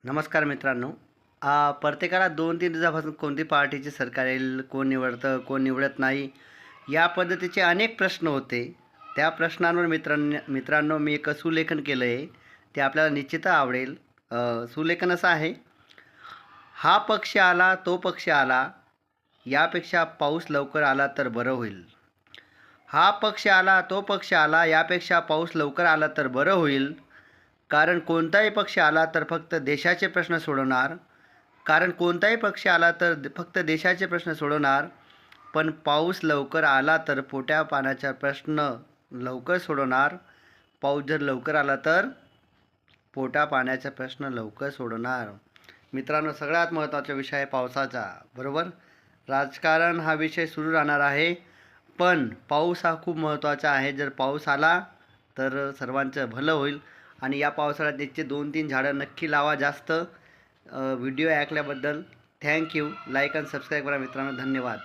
नमस्कार मित्रांनो. प्रत्येकाला 2-3 दिवसापासून कोणती पार्टीचे सरकार येईल, कोण निवडतं, कोण निवडत नाही, या पद्धतीचे अनेक प्रश्न होते. त्या प्रश्नांवर मित्रांनो मी एक सुलेखन केलं आहे. ते आपल्याला निश्चित आवडेल. सुलेखन असं आहे, हा पक्ष आला, तो पक्ष आला, यापेक्षा पाऊस लवकर आला तर बरं होईल. हा पक्ष आला, तो पक्ष आला, यापेक्षा पाऊस लवकर आला तर बरं होईल. कारण कोणताही पक्ष आला तर फक्त देशाचे प्रश्न सोडवणार. कारण कोणताही पक्ष आला तर फक्त देशाचे प्रश्न सोडवणार. पण पाऊस लवकर आला तर पोट्या पाण्याचा प्रश्न लवकर सोडवणार. पाऊस जर लवकर आला तर पोटा पाण्याचा प्रश्न लवकर सोडवणार. मित्रांनो, सगळ्यात महत्त्वाचा विषय आहे पावसाचा, बरोबर. राजकारण हा विषय सुरू राहणार आहे, पण पाऊस हा खूप महत्त्वाचा आहे. जर पाऊस आला तर सर्वांचं भलं होईल. आणि या पावसाळ्यात निश्चित 2-3 झाडं नक्की लावा. जास्त व्हिडिओ ऐकल्याबद्दल थँक्यू. लाईक आणि सबस्क्राईब करा मित्रांनो. धन्यवाद.